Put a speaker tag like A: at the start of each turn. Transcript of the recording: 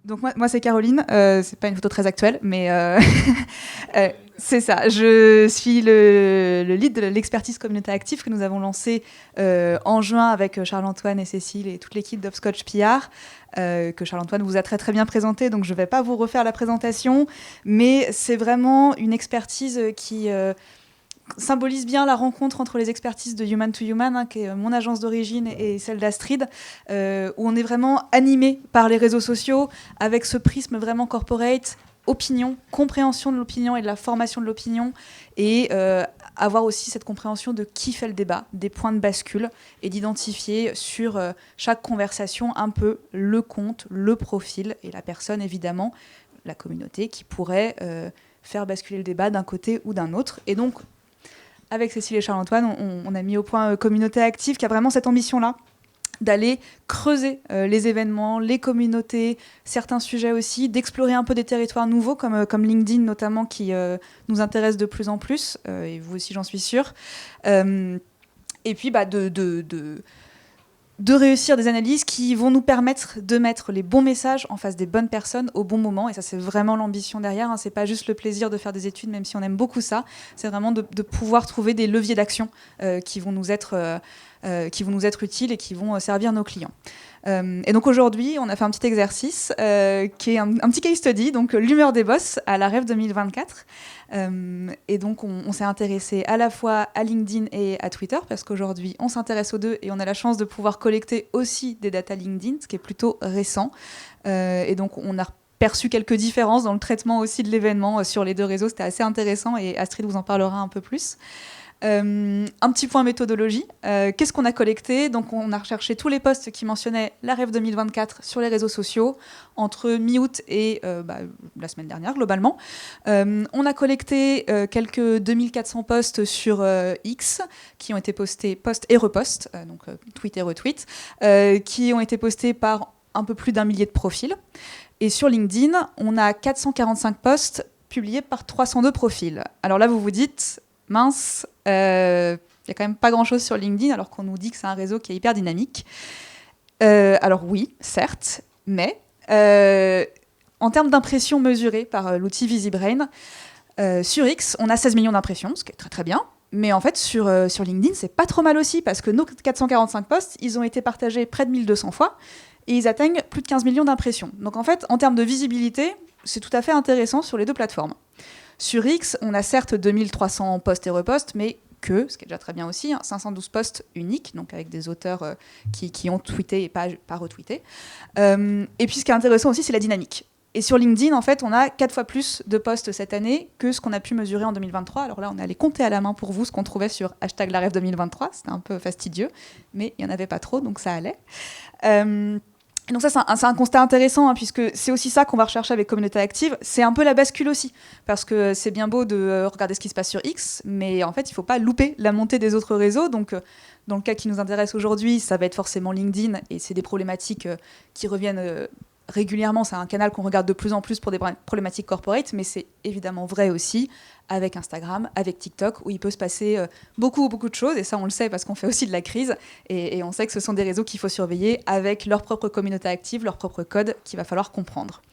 A: Donc moi c'est Caroline, c'est pas une photo très actuelle, mais c'est ça. Je suis le lead de l'expertise communauté active que nous avons lancé en juin avec Charles-Antoine et Cécile et toute l'équipe d'Upscotch PR, que Charles-Antoine vous a très très bien présenté, donc je vais pas vous refaire la présentation, mais c'est vraiment une expertise qui symbolise bien la rencontre entre les expertises de Human to Human, hein, qui est mon agence d'origine, et celle d'Astrid, où on est vraiment animé par les réseaux sociaux, avec ce prisme vraiment corporate, opinion, compréhension de l'opinion et de la formation de l'opinion, et avoir aussi cette compréhension de qui fait le débat, des points de bascule, et d'identifier sur chaque conversation un peu le compte, le profil, et la personne évidemment, la communauté, qui pourrait faire basculer le débat d'un côté ou d'un autre. Et donc, avec Cécile et Charles-Antoine, on a mis au point Communauté Active, qui a vraiment cette ambition-là, d'aller creuser les événements, les communautés, certains sujets aussi, d'explorer un peu des territoires nouveaux, comme LinkedIn notamment, qui nous intéresse de plus en plus, et vous aussi j'en suis sûre. Et puis de réussir des analyses qui vont nous permettre de mettre les bons messages en face des bonnes personnes au bon moment. Et ça, c'est vraiment l'ambition derrière, hein. C'est pas juste le plaisir de faire des études, même si on aime beaucoup ça. C'est vraiment de pouvoir trouver des leviers d'action qui vont nous être utiles et qui vont servir nos clients. Et donc aujourd'hui, on a fait un petit exercice qui est un petit case study, donc l'humeur des boss à la REF 2024. Et donc on s'est intéressé à la fois à LinkedIn et à Twitter, parce qu'aujourd'hui on s'intéresse aux deux et on a la chance de pouvoir collecter aussi des data LinkedIn, ce qui est plutôt récent. Et donc on a perçu quelques différences dans le traitement aussi de l'événement sur les deux réseaux. C'était assez intéressant et Astrid vous en parlera un peu plus. Un petit point méthodologie. Qu'est-ce qu'on a collecté? Donc, on a recherché tous les posts qui mentionnaient la REF 2024 sur les réseaux sociaux entre mi-août et la semaine dernière, globalement. On a collecté quelques 2400 posts sur X qui ont été postés, post et repost, donc tweet et retweet, qui ont été postés par un peu plus d'1 millier de profils. Et sur LinkedIn, on a 445 posts publiés par 302 profils. Alors là, vous vous dites... mince, il n'y a quand même pas grand-chose sur LinkedIn, alors qu'on nous dit que c'est un réseau qui est hyper dynamique. Alors oui, certes, mais en termes d'impressions mesurées par l'outil VisiBrain, sur X, on a 16 millions d'impressions, ce qui est très très bien. Mais en fait, sur LinkedIn, c'est pas trop mal aussi, parce que nos 445 posts, ils ont été partagés près de 1200 fois, et ils atteignent plus de 15 millions d'impressions. Donc en fait, en termes de visibilité, c'est tout à fait intéressant sur les deux plateformes. Sur X, on a certes 2300 posts et reposts, mais ce qui est déjà très bien aussi, 512 posts uniques, donc avec des auteurs qui ont tweeté et pas retweeté. Et puis ce qui est intéressant aussi, c'est la dynamique. Et sur LinkedIn, en fait, on a 4 fois plus de posts cette année que ce qu'on a pu mesurer en 2023. Alors là, on est allé compter à la main pour vous ce qu'on trouvait sur #laref 2023. C'était un peu fastidieux, mais il n'y en avait pas trop, donc ça allait. Et donc ça, c'est un constat intéressant, hein, puisque c'est aussi ça qu'on va rechercher avec Communauté Active. C'est un peu la bascule aussi, parce que c'est bien beau de regarder ce qui se passe sur X, mais en fait, il ne faut pas louper la montée des autres réseaux. Donc, dans le cas qui nous intéresse aujourd'hui, ça va être forcément LinkedIn, et c'est des problématiques qui reviennent régulièrement. C'est un canal qu'on regarde de plus en plus pour des problématiques corporate, mais c'est évidemment vrai aussi avec Instagram, avec TikTok, où il peut se passer beaucoup de choses, et ça on le sait parce qu'on fait aussi de la crise, et on sait que ce sont des réseaux qu'il faut surveiller avec leur propre communauté active, leur propre code qu'il va falloir comprendre.